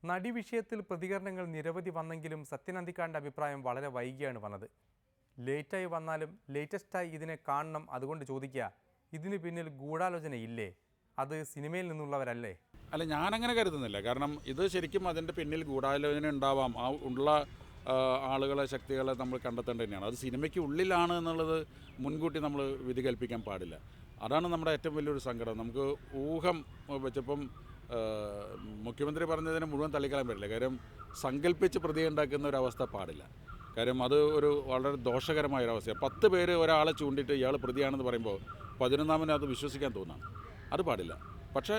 നടി വിഷയത്തിൽ പ്രതികരണങ്ങൾ നിരവധി വന്നെങ്കിലും സത്യൻ അന്തിക്കാടിൻ്റെ അഭിപ്രായം വളരെ വൈകിയാണ് വന്നത്. ലേറ്റായി വന്നാലും ലേറ്റസ്റ്റായി ഇതിനെ കാണണം. അതുകൊണ്ട് ചോദിക്കുക, ഇതിന് പിന്നിൽ ഗൂഢാലോചനയില്ലേ? അത് സിനിമയിൽ നിന്നുള്ളവരല്ലേ? അല്ല, ഞാനങ്ങനെ കരുതുന്നില്ല. കാരണം ഇത് ശരിക്കും അതിൻ്റെ പിന്നിൽ ഗൂഢാലോചന ഉണ്ടാവാം. ആ ഉള്ള ആളുകളെ, ശക്തികളെ നമ്മൾ കണ്ടെത്തേണ്ടത് തന്നെയാണ്. അത് സിനിമയ്ക്ക് ഉള്ളിലാണ് എന്നുള്ളത് മുൻകൂട്ടി നമ്മൾ വിധി കൽപ്പിക്കാൻ പാടില്ല. അതാണ് നമ്മുടെ ഏറ്റവും വലിയൊരു സങ്കടം. നമുക്ക് ഊഹം വെച്ചപ്പം മുഖ്യമന്ത്രി പറഞ്ഞതിനെ മുഴുവൻ തള്ളിക്കളയാൻ പറ്റില്ല. കാര്യം സങ്കല്പിച്ച് പ്രതിയുണ്ടാക്കുന്ന ഒരു അവസ്ഥ പാടില്ല. കാര്യം അത് ഒരു വളരെ ദോഷകരമായൊരവസ്ഥയാണ്. 10 പേര് ഒരാളെ ചൂണ്ടിയിട്ട് ഇയാൾ പ്രതിയാണെന്ന് പറയുമ്പോൾ 11ാമന് അത് വിശ്വസിക്കാൻ തോന്നാം. അത് പാടില്ല. പക്ഷേ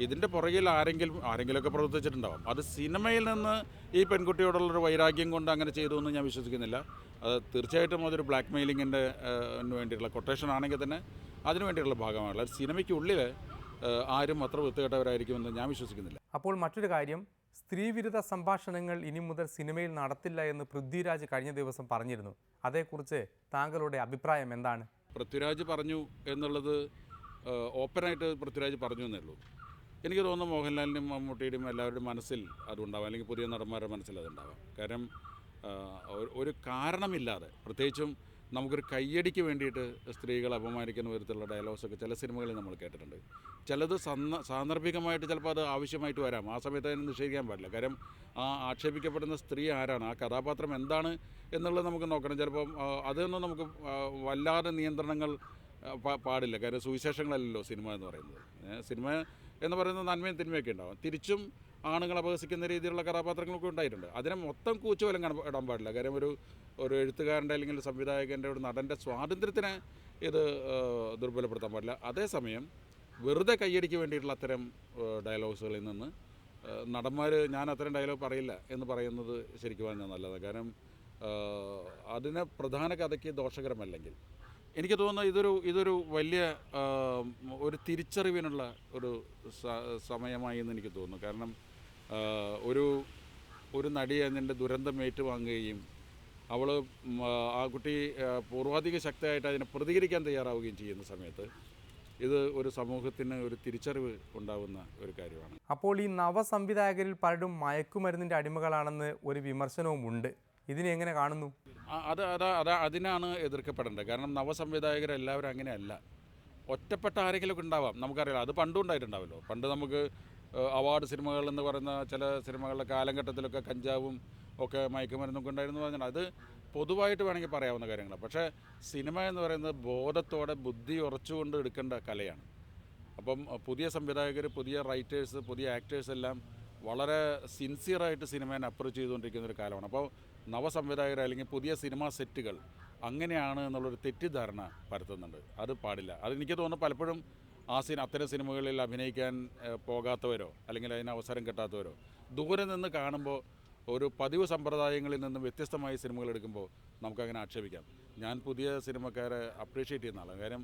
ഇതിൻ്റെ പുറകിൽ ആരെങ്കിലുമൊക്കെ പ്രവർത്തിച്ചിട്ടുണ്ടാവാം. അത് സിനിമയിൽ നിന്ന് ഈ പെൺകുട്ടിയോടുള്ളൊരു വൈരാഗ്യം കൊണ്ട് അങ്ങനെ ചെയ്തു എന്ന് ഞാൻ വിശ്വസിക്കുന്നില്ല. അത് തീർച്ചയായിട്ടും അതൊരു ബ്ലാക്ക് മെയിലിങ്ങിൻ്റെ വേണ്ടിയിട്ടുള്ള കൊട്ടേഷൻ ആണെങ്കിൽ തന്നെ അതിനു വേണ്ടിയിട്ടുള്ള ഭാഗമാണല്ലോ. സിനിമയ്ക്കുള്ളിൽ ആരും അത്ര വൃത്തികെട്ടവരായിരിക്കുമെന്ന് ഞാൻ വിശ്വസിക്കുന്നില്ല. അപ്പോൾ മറ്റൊരു കാര്യം, സ്ത്രീവിരുദ്ധ സംഭാഷണങ്ങൾ ഇനി മുതൽ സിനിമയിൽ നടത്തില്ല എന്ന് പൃഥ്വിരാജ് കഴിഞ്ഞ ദിവസം പറഞ്ഞിരുന്നു. അതേക്കുറിച്ച് താങ്കളുടെ അഭിപ്രായം എന്താണ്? പൃഥ്വിരാജ് പറഞ്ഞു എന്നുള്ളത് ഓപ്പണായിട്ട് പൃഥ്വിരാജ് പറഞ്ഞു എന്നേ ഉള്ളൂ. എനിക്ക് തോന്നുന്നു മോഹൻലാലിൻ്റെയും മമ്മൂട്ടിയുടെയും എല്ലാവരുടെയും മനസ്സിൽ അതുണ്ടാവാം, അല്ലെങ്കിൽ പുതിയ നടന്മാരുടെ മനസ്സിൽ അതുണ്ടാവാം. കാരണം ഒരു കാരണമില്ലാതെ, പ്രത്യേകിച്ചും നമുക്കൊരു കയ്യടിക്ക് വേണ്ടിയിട്ട് സ്ത്രീകളെ അപമാനിക്കുന്ന വിധത്തിലുള്ള ഡയലോഗ്സൊക്കെ ചില സിനിമകളിൽ നമ്മൾ കേട്ടിട്ടുണ്ട്. ചിലത് സാന്ദർഭികമായിട്ട് ചിലപ്പോൾ അത് ആവശ്യമായിട്ട് വരാം. ആ സമയത്ത് അതിനെ നിഷേധിക്കാൻ പാടില്ല. കാര്യം ആ ആക്ഷേപിക്കപ്പെടുന്ന സ്ത്രീ ആരാണ്, ആ കഥാപാത്രം എന്താണ് എന്നുള്ളത് നമുക്ക് നോക്കണം. ചിലപ്പം അതൊന്നും നമുക്ക് വല്ലാതെ നിയന്ത്രണങ്ങൾ പാടില്ല. കാര്യം സുവിശേഷങ്ങളല്ലല്ലോ സിനിമ എന്ന് പറയുന്നത്. സിനിമ എന്ന് പറയുന്നത് നന്മയും തിന്മയൊക്കെ ഉണ്ടാവും. തിരിച്ചും ആണുങ്ങൾ അപഹസിക്കുന്ന രീതിയിലുള്ള കഥാപാത്രങ്ങളൊക്കെ ഉണ്ടായിട്ടുണ്ട്. അതിനെ മൊത്തം കൂച്ചുവലം ഇടാൻ പാടില്ല. കാര്യം ഒരു എഴുത്തുകാരൻ്റെ അല്ലെങ്കിൽ സംവിധായകൻ്റെ, ഒരു നടൻ്റെ സ്വാതന്ത്ര്യത്തിനെ ഇത് ദുർബലപ്പെടുത്താൻ പാടില്ല. അതേസമയം വെറുതെ കയ്യടിക്ക് വേണ്ടിയിട്ടുള്ള അത്തരം ഡയലോഗ്സുകളിൽ നിന്ന് നടന്മാർ ഞാൻ അത്തരം ഡയലോഗ് പറയില്ല എന്ന് പറയുന്നത് ശരിക്കും പറഞ്ഞാൽ നല്ലതാണ്. കാരണം അതിന് പ്രധാന കഥയ്ക്ക് ദോഷകരമല്ലെങ്കിൽ എനിക്ക് തോന്നുന്നു ഇതൊരു വലിയ ഒരു തിരിച്ചറിവിനുള്ള ഒരു സമയമായി എന്ന് എനിക്ക് തോന്നുന്നു. കാരണം ഒരു നടി അതിൻ്റെ ദുരന്തം ഏറ്റുവാങ്ങുകയും ആ കുട്ടി പൂർവാധിക ശക്തിയായിട്ട് അതിനെ പ്രതികരിക്കാൻ തയ്യാറാവുകയും ചെയ്യുന്ന സമയത്ത് ഇത് ഒരു സമൂഹത്തിന് ഒരു തിരിച്ചറിവ് ഉണ്ടാകുന്ന ഒരു കാര്യമാണ്. അപ്പോൾ ഈ നവസംവിധായകരിൽ പലരും മയക്കുമരുന്നിൻ്റെ അടിമകളാണെന്ന് ഒരു വിമർശനവും ഉണ്ട്. ഇതിനെ എങ്ങനെ കാണുന്നു? അതിനാണ് എതിർക്കപ്പെടേണ്ടത്. കാരണം നവസംവിധായകരെല്ലാവരും അങ്ങനെയല്ല. ഒറ്റപ്പെട്ട ആരെങ്കിലുമൊക്കെ ഉണ്ടാവാം, നമുക്കറിയാം. അത് പണ്ടും ഉണ്ടായിട്ടുണ്ടാവല്ലോ. പണ്ട് നമുക്ക് അവാർഡ് സിനിമകൾ എന്ന് പറയുന്ന ചില സിനിമകളുടെ കാലഘട്ടത്തിലൊക്കെ കഞ്ചാവും ഒക്കെ മയക്കുമരുന്നൊക്കെ ഉണ്ടായിരുന്നു പറഞ്ഞാൽ അത് പൊതുവായിട്ട് വേണമെങ്കിൽ പറയാവുന്ന കാര്യങ്ങളാണ്. പക്ഷേ സിനിമ എന്ന് പറയുന്നത് ബോധത്തോടെ ബുദ്ധി ഉറച്ചുകൊണ്ട് എടുക്കേണ്ട കലയാണ്. അപ്പം പുതിയ സംവിധായകർ, പുതിയ റൈറ്റേഴ്സ്, പുതിയ ആക്ടേഴ്സ് എല്ലാം വളരെ സിൻസിയറായിട്ട് സിനിമയെ അപ്രോച്ച് ചെയ്തുകൊണ്ടിരിക്കുന്ന ഒരു കാലമാണ്. അപ്പോൾ നവസംവിധായകർ അല്ലെങ്കിൽ പുതിയ സിനിമാ സെറ്റുകൾ അങ്ങനെയാണ് എന്നുള്ളൊരു തെറ്റിദ്ധാരണ പരത്തുന്നുണ്ട്. അത് പാടില്ല. അതെനിക്ക് തോന്നുന്നു പലപ്പോഴും അത്തരം സിനിമകളിൽ അഭിനയിക്കാൻ പോകാത്തവരോ അല്ലെങ്കിൽ അതിന് അവസരം കിട്ടാത്തവരോ ദൂരെ നിന്ന് കാണുമ്പോൾ ഒരു പതിവ് സമ്പ്രദായങ്ങളിൽ നിന്നും വ്യത്യസ്തമായ സിനിമകൾ എടുക്കുമ്പോൾ നമുക്കങ്ങനെ ആക്ഷേപിക്കാം. ഞാൻ പുതിയ സിനിമക്കാരെ അപ്രീഷിയേറ്റ് ചെയ്യുന്ന ആളാണ്. കാര്യം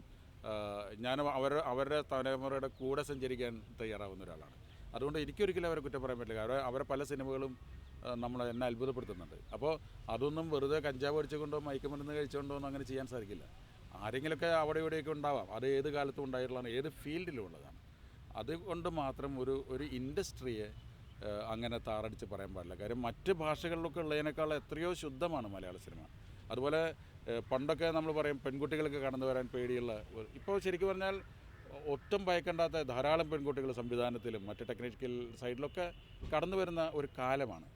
ഞാൻ അവരുടെ തലമുറയുടെ കൂടെ സഞ്ചരിക്കാൻ തയ്യാറാവുന്ന ഒരാളാണ്. അതുകൊണ്ട് എനിക്കൊരിക്കലും അവരെ കുറ്റം പറയാൻ പറ്റില്ല. അവരെ പല സിനിമകളും എന്നെ അത്ഭുതപ്പെടുത്തുന്നുണ്ട്. അപ്പോൾ അതൊന്നും വെറുതെ കഞ്ചാവ് അടിച്ചുകൊണ്ടോ മയക്കുമരുന്ന് കഴിച്ചുകൊണ്ടോ ഒന്നും അങ്ങനെ ചെയ്യാൻ സാധിക്കില്ല. ആരെങ്കിലുമൊക്കെ അവിടെ ഇവിടെയൊക്കെ ഉണ്ടാവാം. അത് ഏത് കാലത്തും ഉണ്ടായിട്ടുള്ളതാണ്, ഏത് ഫീൽഡിലും ഉള്ളതാണ്. അതുകൊണ്ട് മാത്രം ഒരു ഇൻഡസ്ട്രിയെ അങ്ങനെ താറടിച്ച് പറയാൻ പാടില്ല. കാര്യം മറ്റ് ഭാഷകളിലൊക്കെ ഉള്ളതിനേക്കാൾ എത്രയോ ശുദ്ധമാണ് മലയാള സിനിമ. അതുപോലെ പണ്ടൊക്കെ നമ്മൾ പറയും പെൺകുട്ടികൾക്ക് കടന്നു വരാൻ പേടിയുള്ള, ഇപ്പോൾ ശരിക്കും പറഞ്ഞാൽ ഒട്ടും ഭയക്കണ്ടാത്ത ധാരാളം പെൺകുട്ടികൾ സംവിധാനത്തിലും മറ്റ് ടെക്നിക്കൽ സൈഡിലൊക്കെ കടന്നു വരുന്ന ഒരു കാലമാണ്.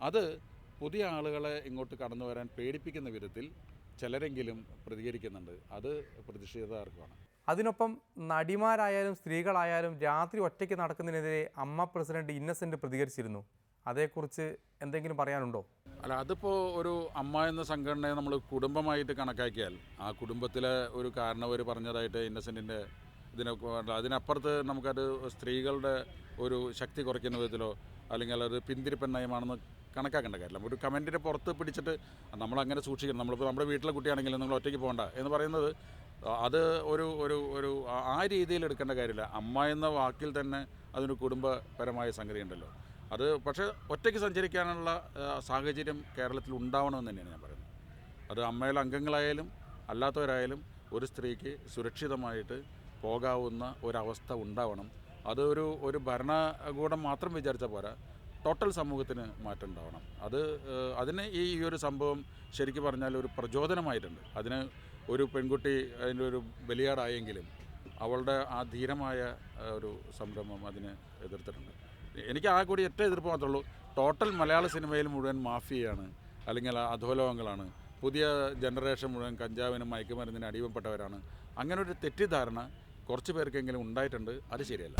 അത് പുതിയ ആളുകളെ ഇങ്ങോട്ട് കടന്നു വരാൻ പേടിപ്പിക്കുന്ന വിധത്തിൽ ചിലരെങ്കിലും പ്രതികരിക്കുന്നുണ്ട്. അത് പ്രതിഷേധാർഹമാണ്. അതിനൊപ്പം നടിമാരായാലും സ്ത്രീകളായാലും രാത്രി ഒറ്റയ്ക്ക് നടക്കുന്നതിനെതിരെ അമ്മ പ്രസിഡന്റ് ഇന്നസെൻ്റ് പ്രതികരിച്ചിരുന്നു. അതേക്കുറിച്ച് എന്തെങ്കിലും പറയാനുണ്ടോ? അല്ല, അതിപ്പോൾ ഒരു അമ്മ എന്ന സംഘടനയെ നമ്മൾ കുടുംബമായിട്ട് കണക്കാക്കിയാൽ ആ കുടുംബത്തിലെ ഒരു കാരണവർ പറഞ്ഞതായിട്ട് ഇന്നസെൻറ്റിൻ്റെ അതിനപ്പുറത്ത് നമുക്കത് സ്ത്രീകളുടെ ഒരു ശക്തി കുറയ്ക്കുന്ന വിധത്തിലോ അല്ലെങ്കിൽ അത് പിന്തിരിപ്പൻ നയമാണെന്ന് കണക്കാക്കേണ്ട കാര്യമില്ല. ഒരു കമൻറ്റിൻ്റെ പുറത്ത് പിടിച്ചിട്ട് നമ്മളങ്ങനെ സൂക്ഷിക്കണം. നമ്മളിപ്പോൾ നമ്മുടെ വീട്ടിലെ കുട്ടിയാണെങ്കിലും നിങ്ങൾ ഒറ്റയ്ക്ക് പോകണ്ട എന്ന് പറയുന്നത് അത് ഒരു ആ രീതിയിൽ എടുക്കേണ്ട കാര്യമില്ല. അമ്മ എന്ന വാക്കിൽ തന്നെ അതിനൊരു കുടുംബപരമായ സംഗതി ഉണ്ടല്ലോ. അത് പക്ഷേ ഒറ്റയ്ക്ക് സഞ്ചരിക്കാനുള്ള സാഹചര്യം കേരളത്തിൽ ഉണ്ടാവണമെന്ന് തന്നെയാണ് ഞാൻ പറയുന്നത്. അത് അമ്മയിലെ അംഗങ്ങളായാലും അല്ലാത്തവരായാലും ഒരു സ്ത്രീക്ക് സുരക്ഷിതമായിട്ട് പോകാവുന്ന ഒരവസ്ഥ ഉണ്ടാവണം. അത് ഒരു ഭരണകൂടം മാത്രം വിചാരിച്ചാൽ പോരാ, ടോട്ടൽ സമൂഹത്തിന് മാറ്റം ഉണ്ടാവണം. അതിന് ഈ ഒരു സംഭവം ശരിക്കും പറഞ്ഞാൽ ഒരു പ്രചോദനമായിട്ടുണ്ട്. അതിന് ഒരു പെൺകുട്ടി അതിൻ്റെ ഒരു ബലിയാടായെങ്കിലും അവളുടെ ആ ധീരമായ ഒരു സംരംഭം അതിനെ എതിർത്തിട്ടുണ്ട്. എനിക്ക് ആ കൂടി ഏറ്റവും എതിർപ്പ് മാത്രമേ ഉള്ളൂ, ടോട്ടൽ മലയാള സിനിമയിൽ മുഴുവൻ മാഫിയയാണ്, അല്ലെങ്കിൽ അധോലോകങ്ങളാണ്, പുതിയ ജനറേഷൻ മുഴുവൻ കഞ്ചാവിനും മയക്കുമരുന്നിന് അടിമപ്പെട്ടവരാണ്. അങ്ങനെ ഒരു തെറ്റിദ്ധാരണ കുറച്ച് പേർക്കെങ്കിലും ഉണ്ടായിട്ടുണ്ട്. അത് ശരിയല്ല.